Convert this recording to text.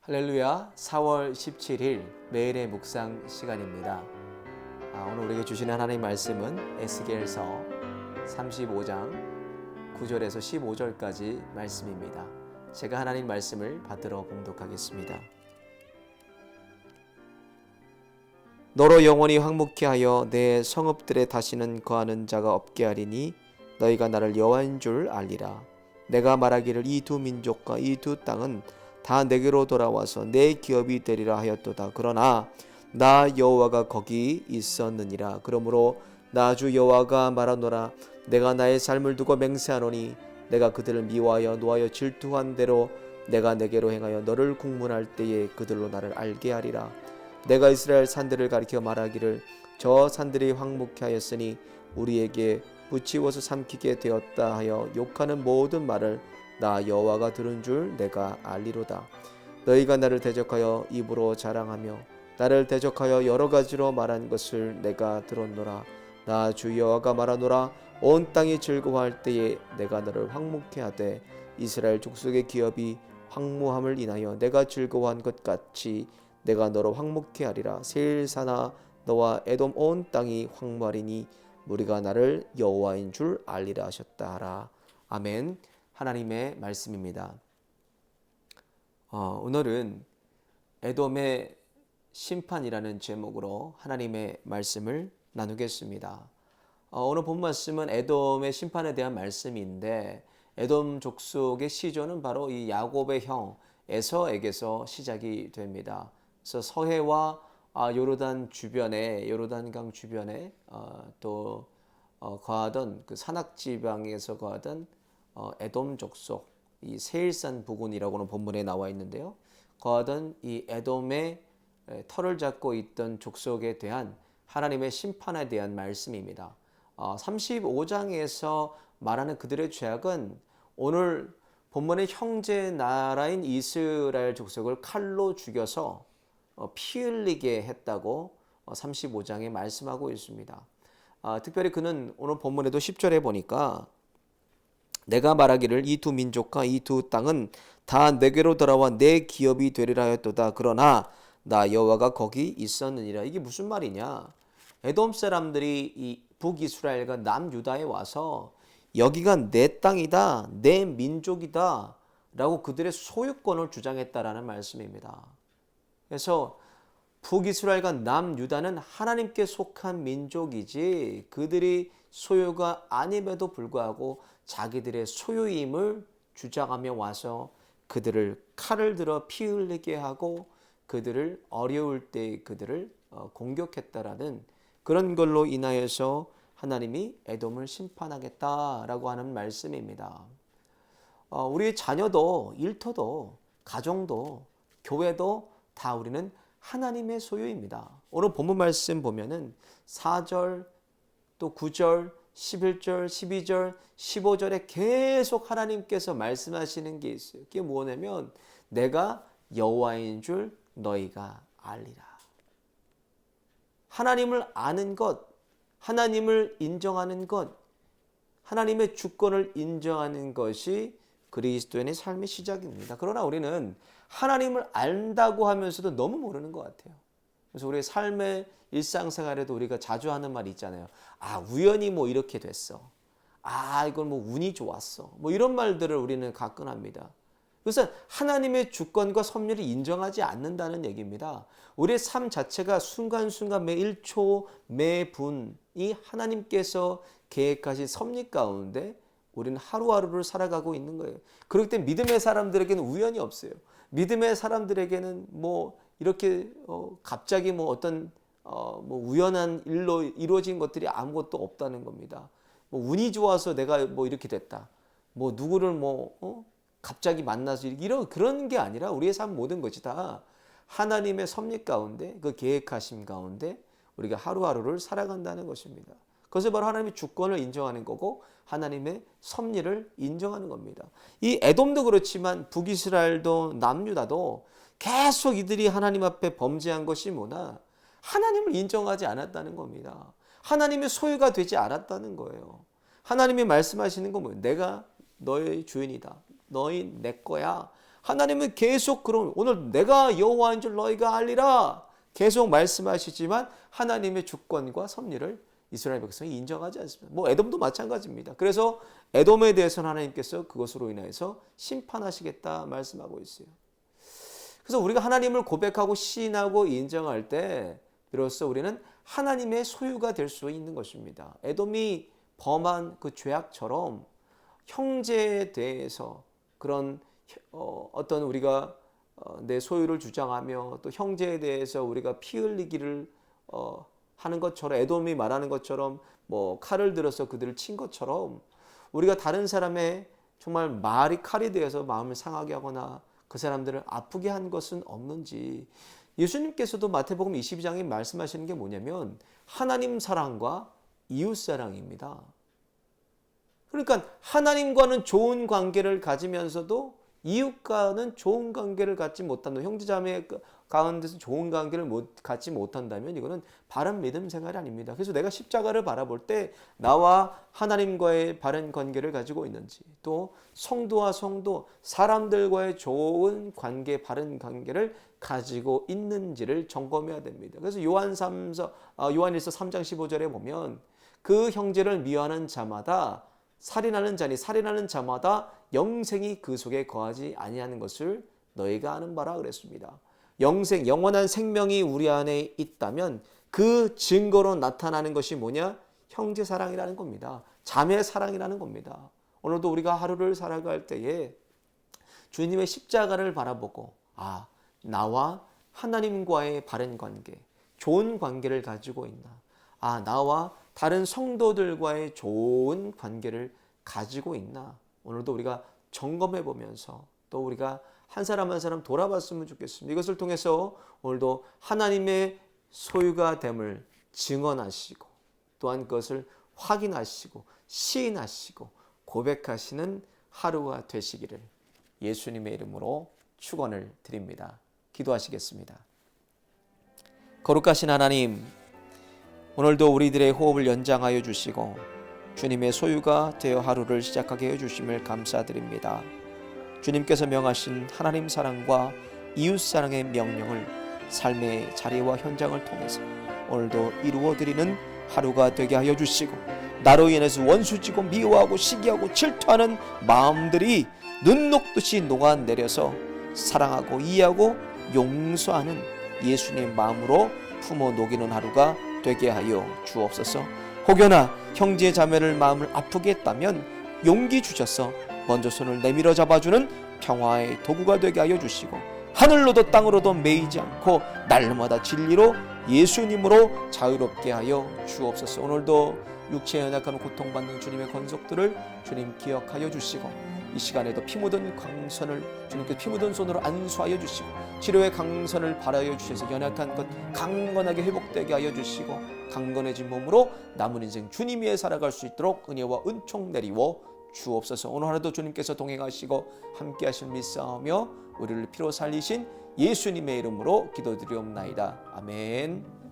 할렐루야. 4월 17일 매일의 묵상 시간입니다. 오늘 우리에게 주시는 하나님의 말씀은 에스겔서 35장 9절에서 15절까지 말씀입니다. 제가 하나님 말씀을 받들어 봉독하겠습니다. 너로 영원히 황무케 하여 내 성읍들에 다시는 거하는 자가 없게 하리니 너희가 나를 여호와인 줄 알리라. 내가 말하기를 이 두 민족과 이 두 땅은 다 내게로 돌아와서 내 기업이 되리라 하였도다. 그러나 나 여호와가 거기 있었느니라. 그러므로 나 주 여호와가 말하노라. 내가 나의 삶을 두고 맹세하노니 내가 그들을 미워하여 노하여 질투한 대로 내가 내게로 행하여 너를 국문할 때에 그들로 나를 알게 하리라. 내가 이스라엘 산들을 가리켜 말하기를 저 산들이 황무케 하였으니 우리에게 부치워서 삼키게 되었다 하여 욕하는 모든 말을 나 여호와가 들은 줄 내가 알리로다. 너희가 나를 대적하여 입으로 자랑하며 나를 대적하여 여러 가지로 말한 것을 내가 들었노라. 나 주 여호와가 말하노라. 온 땅이 즐거워할 때에 내가 너를 황무케 하되 이스라엘 족속의 기업이 황무함을 인하여 내가 즐거워한 것 같이 내가 너로 황무케 하리라. 세일사나 너와 에돔 온 땅이 황무하리니 무리가 나를 여호와인 줄 알리라 하셨다 하라. 아멘. 하나님의 말씀입니다. 오늘은 에돔의 심판이라는 제목으로 하나님의 말씀을 나누겠습니다. 오늘 본 말씀은 에돔의 심판에 대한 말씀인데 에돔 족속의 시조는 바로 이 야곱의 형 에서에게서 시작이 됩니다. 그래서 서해와 요르단 주변에 요르단강 주변에 또 거하던 그 산악 지방에서 거하던 에돔 족속, 이 세일산 부근이라고는 본문에 나와 있는데요. 거하던 이 에돔의 털을 잡고 있던 족속에 대한 하나님의 심판에 대한 말씀입니다. 35장에서 말하는 그들의 죄악은 오늘 본문의 형제 나라인 이스라엘 족속을 칼로 죽여서 피 흘리게 했다고 35장에 말씀하고 있습니다. 특별히 그는 오늘 본문에도 10절에 보니까 내가 말하기를 이 두 민족과 이 두 땅은 다 내게로 돌아와 내 기업이 되리라 하였도다. 그러나 나 여호와가 거기 있었느니라. 이게 무슨 말이냐? 에돔 사람들이 이 북이스라엘과 남유다에 와서 여기가 내 땅이다, 내 민족이다 라고 그들의 소유권을 주장했다라는 말씀입니다. 그래서 북이스라엘과 남유다는 하나님께 속한 민족이지 그들이 소유가 아님에도 불구하고 자기들의 소유임을 주장하며 와서 그들을 칼을 들어 피 흘리게 하고 그들을 어려울 때 그들을 공격했다라는 그런 걸로 인하여서 하나님이 에돔을 심판하겠다라고 하는 말씀입니다. 우리의 자녀도 일터도 가정도 교회도 다 우리는 하나님의 소유입니다. 오늘 본문 말씀 보면은 4절 또 9절 11절 12절 15절에 계속 하나님께서 말씀하시는 게 있어요. 그게 뭐냐면 내가 여호와인 줄 너희가 알리라. 하나님을 아는 것, 하나님을 인정하는 것, 하나님의 주권을 인정하는 것이 그리스도인의 삶의 시작입니다. 그러나 우리는 하나님을 안다고 하면서도 너무 모르는 것 같아요. 그래서 우리의 삶의 일상생활에도 우리가 자주 하는 말이 있잖아요. 우연히 뭐 이렇게 됐어. 이건 뭐 운이 좋았어. 뭐 이런 말들을 우리는 가끔 합니다. 그래서 하나님의 주권과 섭리를 인정하지 않는다는 얘기입니다. 우리의 삶 자체가 순간순간 매 1초 매 분이 하나님께서 계획하신 섭리 가운데 우리는 하루하루를 살아가고 있는 거예요. 그렇기 때문에 믿음의 사람들에게는 우연이 없어요. 믿음의 사람들에게는 뭐 이렇게 갑자기 뭐 어떤 뭐 우연한 일로 이루어진 것들이 아무것도 없다는 겁니다. 뭐 운이 좋아서 내가 뭐 이렇게 됐다. 뭐 누구를 뭐 갑자기 만나서 이런 그런 게 아니라 우리의 삶 모든 것이 다 하나님의 섭리 가운데 그 계획하심 가운데 우리가 하루하루를 살아간다는 것입니다. 그것을 바로 하나님의 주권을 인정하는 거고 하나님의 섭리를 인정하는 겁니다. 이 에돔도 그렇지만 북이스라엘도 남유다도 계속 이들이 하나님 앞에 범죄한 것이 뭐나 하나님을 인정하지 않았다는 겁니다. 하나님의 소유가 되지 않았다는 거예요. 하나님이 말씀하시는 건 뭐예요? 내가 너의 주인이다. 너희 내 거야. 하나님은 계속 그럼 오늘 내가 여호와인 줄 너희가 알리라 계속 말씀하시지만 하나님의 주권과 섭리를 이스라엘 백성이 인정하지 않습니다. 뭐 에돔도 마찬가지입니다. 그래서 에돔에 대해서는 하나님께서 그것으로 인해서 심판하시겠다 말씀하고 있어요. 그래서 우리가 하나님을 고백하고 시인하고 인정할 때 비로소 우리는 하나님의 소유가 될 수 있는 것입니다. 에돔이 범한 그 죄악처럼 형제에 대해서 그런 어떤 우리가 내 소유를 주장하며 또 형제에 대해서 우리가 피 흘리기를 하는 것처럼 에돔이 말하는 것처럼 뭐 칼을 들어서 그들을 친 것처럼 우리가 다른 사람의 정말 말이 칼이 되어서 마음을 상하게 하거나 그 사람들을 아프게 한 것은 없는지 예수님께서도 마태복음 22장에 말씀하시는 게 뭐냐면 하나님 사랑과 이웃 사랑입니다. 그러니까 하나님과는 좋은 관계를 가지면서도 이웃과는 좋은 관계를 갖지 못한다. 형제자매 가운데서 좋은 관계를 갖지 못한다면 이거는 바른 믿음 생활이 아닙니다. 그래서 내가 십자가를 바라볼 때 나와 하나님과의 바른 관계를 가지고 있는지 또 성도와 성도 사람들과의 좋은 관계 바른 관계를 가지고 있는지를 점검해야 됩니다. 그래서 요한일서 3장 15절에 보면 그 형제를 미워하는 자마다 살인하는 자니 살인하는 자마다 영생이 그 속에 거하지 아니하는 것을 너희가 아는 바라 그랬습니다. 영원한 생명이 우리 안에 있다면 그 증거로 나타나는 것이 뭐냐? 형제 사랑이라는 겁니다. 자매 사랑이라는 겁니다. 오늘도 우리가 하루를 살아갈 때에 주님의 십자가를 바라보고 나와 하나님과의 바른 관계, 좋은 관계를 가지고 있나? 나와 다른 성도들과의 좋은 관계를 가지고 있나? 오늘도 우리가 점검해 보면서 또 우리가 한 사람 한 사람 돌아봤으면 좋겠습니다. 이것을 통해서 오늘도 하나님의 소유가 됨을 증언하시고 또한 그것을 확인하시고 시인하시고 고백하시는 하루가 되시기를 예수님의 이름으로 축원을 드립니다. 기도하시겠습니다. 거룩하신 하나님, 오늘도 우리들의 호흡을 연장하여 주시고 주님의 소유가 되어 하루를 시작하게 해주심을 감사드립니다. 주님께서 명하신 하나님 사랑과 이웃 사랑의 명령을 삶의 자리와 현장을 통해서 오늘도 이루어드리는 하루가 되게 하여 주시고 나로 인해서 원수지고 미워하고 시기하고 질투하는 마음들이 눈 녹듯이 녹아내려서 사랑하고 이해하고 용서하는 예수님의 마음으로 품어 녹이는 하루가 되게 하여 주옵소서. 혹여나 형제 자매를 마음을 아프게 했다면 용기 주셔서 먼저 손을 내밀어 잡아주는 평화의 도구가 되게 하여 주시고 하늘로도 땅으로도 매이지 않고 날마다 진리로 예수님으로 자유롭게 하여 주옵소서. 오늘도 육체에 연약하며 고통받는 주님의 권속들을 주님 기억하여 주시고 이 시간에도 피 묻은 강선을 주님께 피 묻은 손으로 안수하여 주시고 치료의 강선을 발하여 주셔서 연약한 것 강건하게 회복되게 하여 주시고 강건해진 몸으로 남은 인생 주님 위에 살아갈 수 있도록 은혜와 은총 내리워 주옵소서. 오늘 하루도 주님께서 동행하시고 함께 하실 믿사오며 우리를 피로 살리신 예수님의 이름으로 기도드리옵나이다. 아멘.